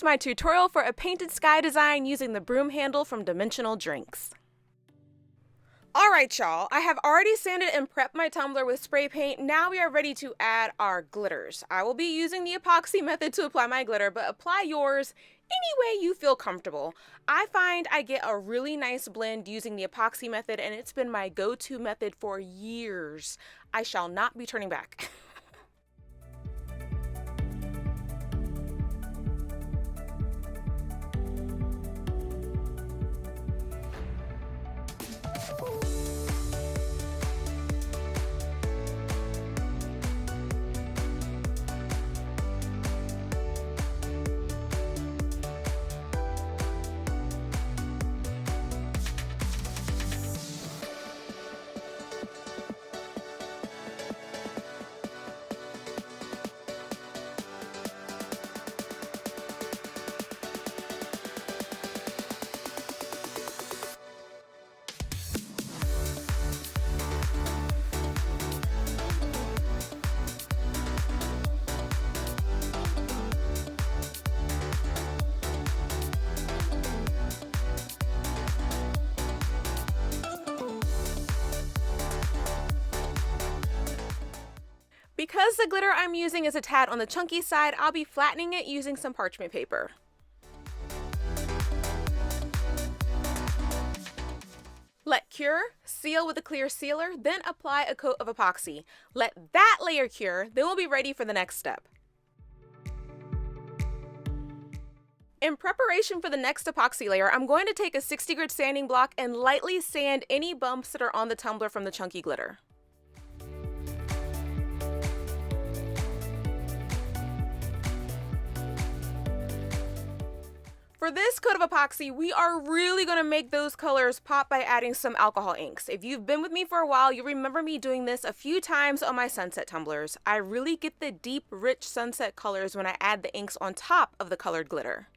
is my tutorial for a painted sky design using the broom handle from Dimensional Drinks. Alright y'all, I have already sanded and prepped my tumbler with spray paint. Now we are ready to add our glitters. I will be using the epoxy method to apply my glitter, but apply yours any way you feel comfortable. I find I get a really nice blend using the epoxy method, and it's been my go-to method for years. I shall not be turning back. Because the glitter I'm using is a tad on the chunky side, I'll be flattening it using some parchment paper. Let cure, seal with a clear sealer, then apply a coat of epoxy. Let that layer cure, then we'll be ready for the next step. In preparation for the next epoxy layer, I'm going to take a 60 grit sanding block and lightly sand any bumps that are on the tumbler from the chunky glitter. For this coat of epoxy, we are really going to make those colors pop by adding some alcohol inks. If you've been with me for a while, you remember me doing this a few times on my sunset tumblers. I really get the deep, rich sunset colors when I add the inks on top of the colored glitter.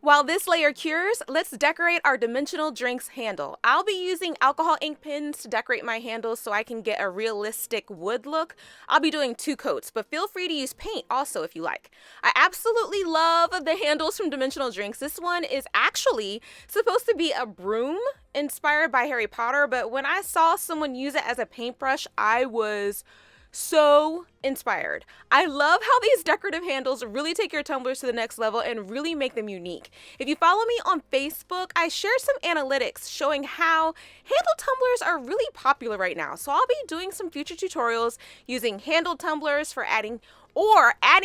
While this layer cures, let's decorate our Dimensional Drinks handle. I'll be using alcohol ink pens to decorate my handles so I can get a realistic wood look. I'll be doing 2 coats, but feel free to use paint also if you like. I absolutely love the handles from Dimensional Drinks. This one is actually supposed to be a broom inspired by Harry Potter, but when I saw someone use it as a paintbrush, I was so inspired. I love how these decorative handles really take your tumblers to the next level and really make them unique. If you follow me on Facebook, I share some analytics showing how handle tumblers are really popular right now. So I'll be doing some future tutorials using handle tumblers for adding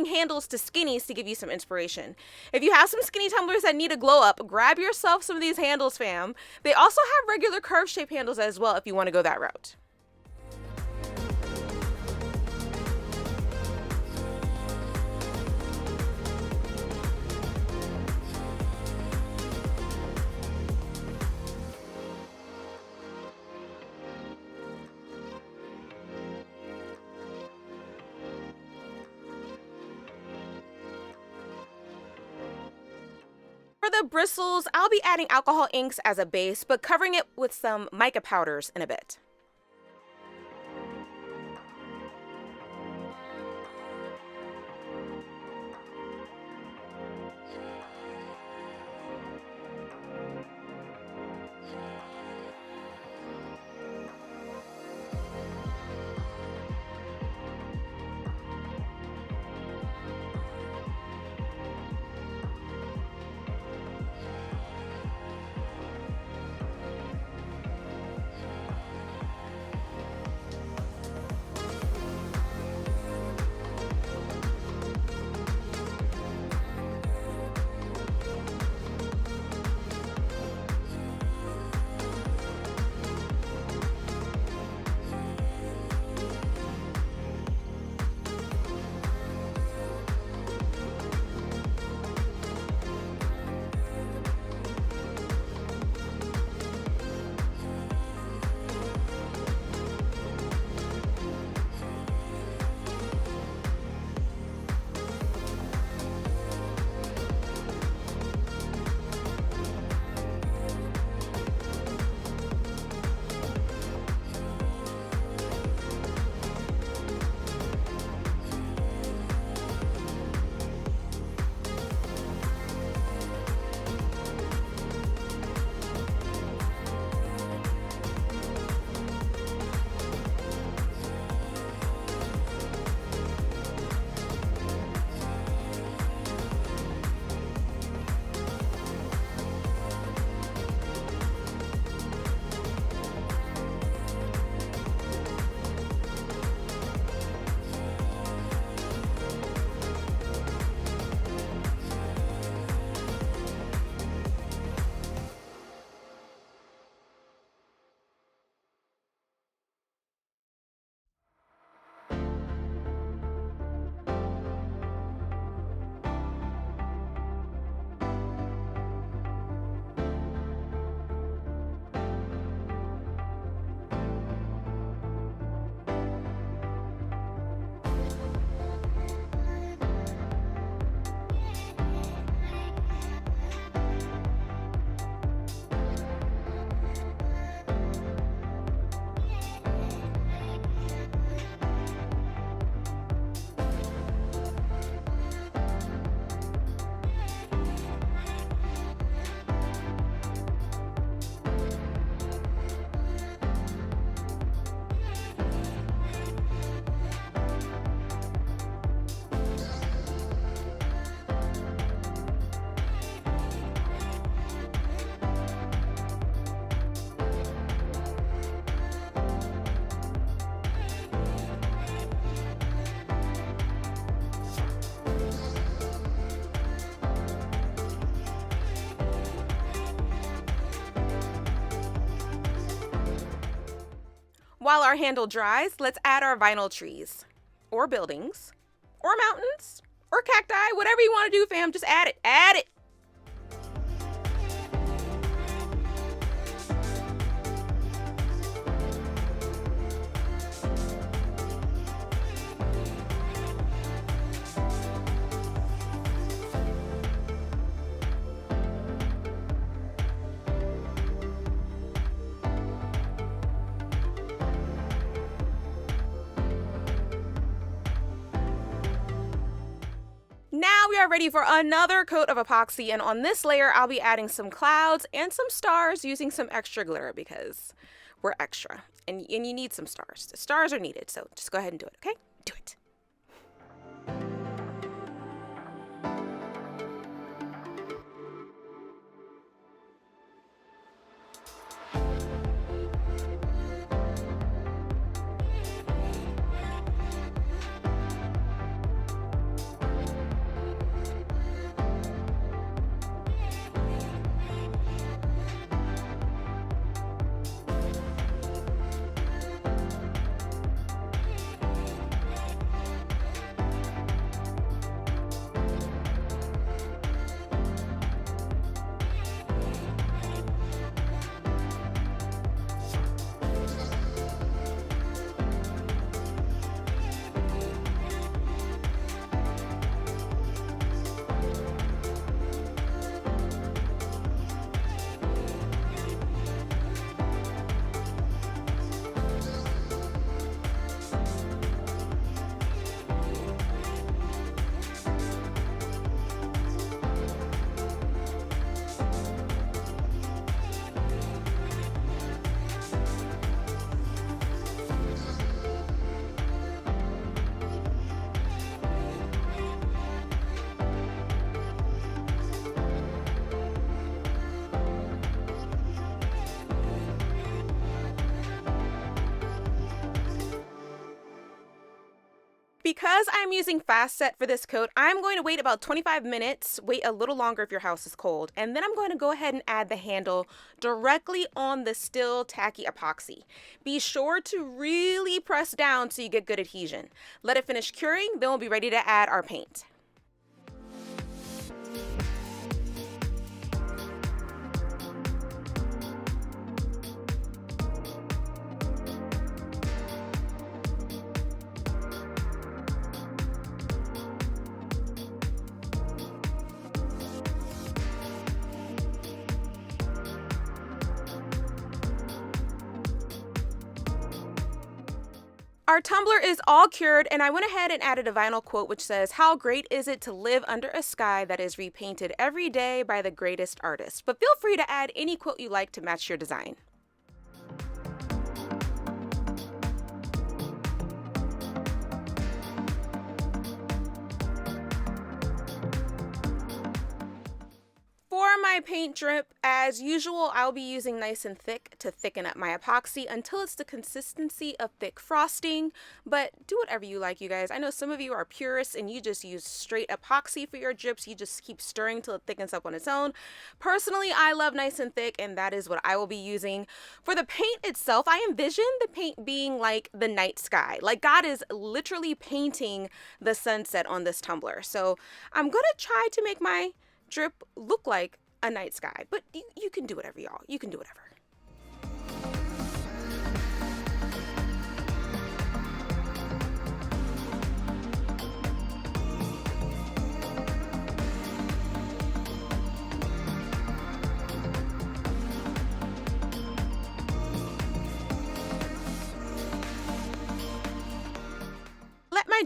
handles to skinnies to give you some inspiration. If you have some skinny tumblers that need a glow up, grab yourself some of these handles, fam. They also have regular curve shape handles as well if you want to go that route. the bristles, I'll be adding alcohol inks as a base, but covering it with some mica powders in a bit. While our handle dries, let's add our vinyl trees, or buildings, or mountains, or cacti, whatever you want to do, fam. Just add it. Add it. Now we are ready for another coat of epoxy, and on this layer I'll be adding some clouds and some stars using some extra glitter because we're extra and you need some stars. The stars are needed, so just go ahead and do it, okay? Do it. Because I'm using fast set for this coat, I'm going to wait about 25 minutes, wait a little longer if your house is cold, and then I'm going to go ahead and add the handle directly on the still tacky epoxy. Be sure to really press down so you get good adhesion. Let it finish curing, then we'll be ready to add our paint. Our tumbler is all cured, and I went ahead and added a vinyl quote which says, "How great is it to live under a sky that is repainted every day by the greatest artist." But feel free to add any quote you like to match your design. For my paint drip, as usual, I'll be using nice and thick to thicken up my epoxy until it's the consistency of thick frosting, but do whatever you like, you guys. I know some of you are purists and you just use straight epoxy for your drips. You just keep stirring till it thickens up on its own. Personally, I love nice and thick, and that is what I will be using. For the paint itself, I envision the paint being like the night sky. Like God is literally painting the sunset on this tumbler. So I'm gonna try to make my drip look like a night sky, but you can do whatever, y'all. You can do whatever. Let my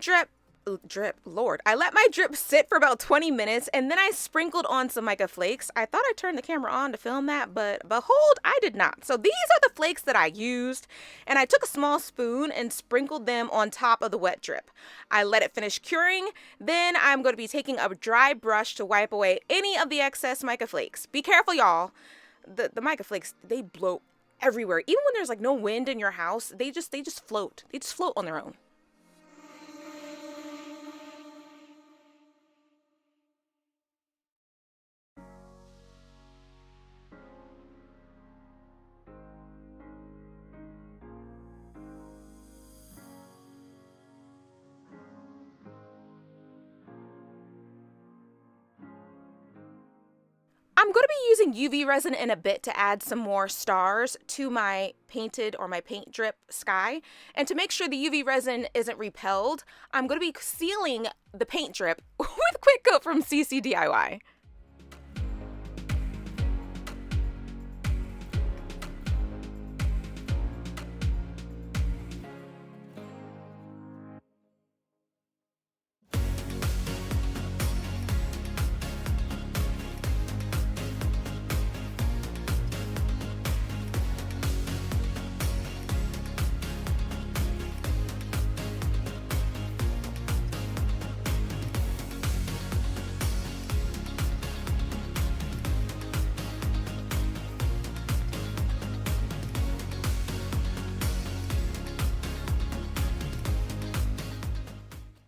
I let my drip sit for about 20 minutes, and then I sprinkled on some mica flakes. I thought I turned the camera on to film that, but behold, I did not. So these are the flakes that I used, and I took a small spoon and sprinkled them on top of the wet drip. I let it finish curing. Then I'm going to be taking a dry brush to wipe away any of the excess mica flakes. Be careful, y'all. The mica flakes, they blow everywhere. Even when there's like no wind in your house, they just float. They just float on their own. I'm going to be using UV resin in a bit to add some more stars to my painted or my paint drip sky. And to make sure the UV resin isn't repelled, I'm going to be sealing the paint drip with Quick Coat from CC DIY.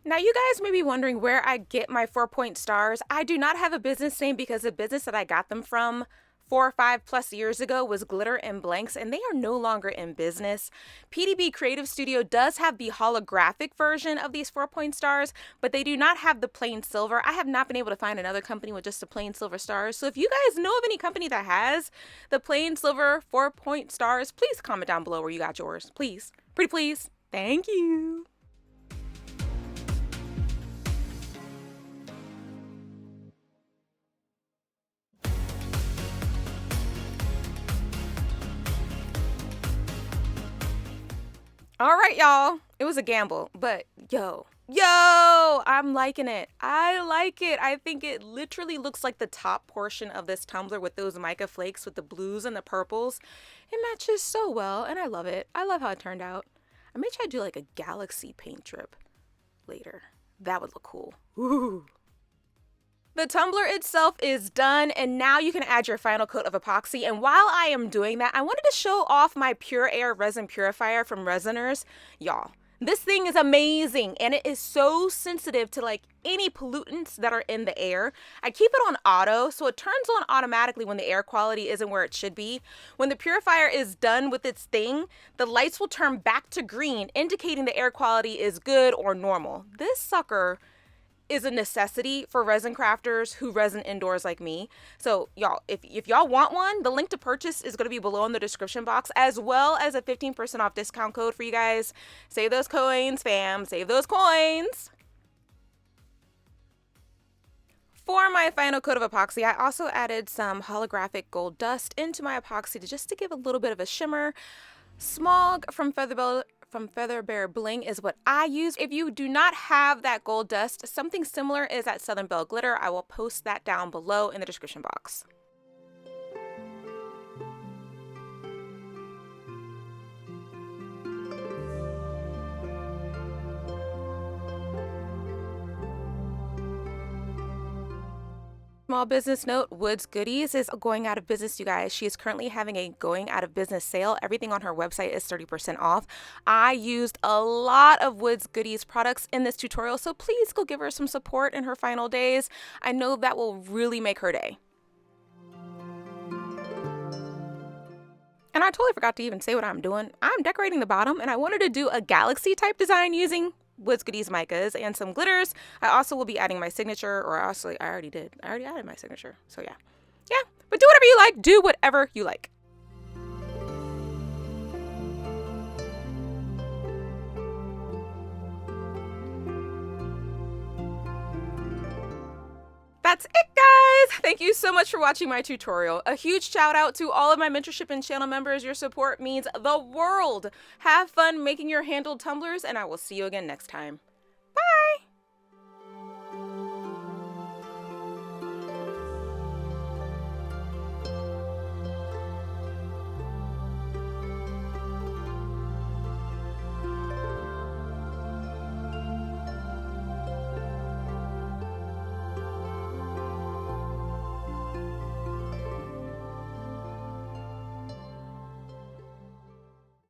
Now, you guys may be wondering where I get my 4-point stars. I do not have a business name because the business that I got them from 4 or 5 plus years ago was Glitter and Blanks, and they are no longer in business. PDB Creative Studio does have the holographic version of these 4-point stars, but they do not have the plain silver. I have not been able to find another company with just the plain silver stars. So if you guys know of any company that has the plain silver 4-point stars, please comment down below where you got yours. Please. Pretty please. Thank you. All right, y'all. It was a gamble, but yo, I'm liking it. I like it. I think it literally looks like the top portion of this tumbler with those mica flakes with the blues and the purples. It matches so well, and I love it. I love how it turned out. I may try to do like a galaxy paint drip later. That would look cool. Ooh. The tumbler itself is done, and now you can add your final coat of epoxy. And while I am doing that, I wanted to show off my Pure Air resin purifier from Resiners. Y'all, This thing is amazing, and it is so sensitive to like any pollutants that are in the air. I keep it on auto, so it turns on automatically when the air quality isn't where it should be. When the purifier is done with its thing, the lights will turn back to green, indicating the air quality is good or normal. This sucker is a necessity for resin crafters who resin indoors like me. So y'all, if y'all want one, the link to purchase is going to be below in the description box, as well as a 15% off discount code for you guys. Save those coins, fam. Save those coins. For my final coat of epoxy, I also added some holographic gold dust into my epoxy just to give a little bit of a shimmer. Smog from Feather Bear Bling is what I use. If you do not have that gold dust, something similar is at Southern Belle Glitter. I will post that down below in the description box. Small business note, Woods Goodies is going out of business, you guys. She is currently having a going out of business sale. Everything on her website is 30% off. I used a lot of Woods Goodies products in this tutorial, so please go give her some support in her final days. I know that will really make her day. And I totally forgot to even say what I'm doing. I'm decorating the bottom, and I wanted to do a galaxy type design using Woods Goodies Micas and some glitters. I also will be adding my signature, or also I already did. I already added my signature. So yeah. But do whatever you like. Do whatever you like. That's it, guys. Thank you so much for watching my tutorial. A huge shout out to all of my mentorship and channel members. Your support means the world. Have fun making your handled tumblers, and I will see you again next time.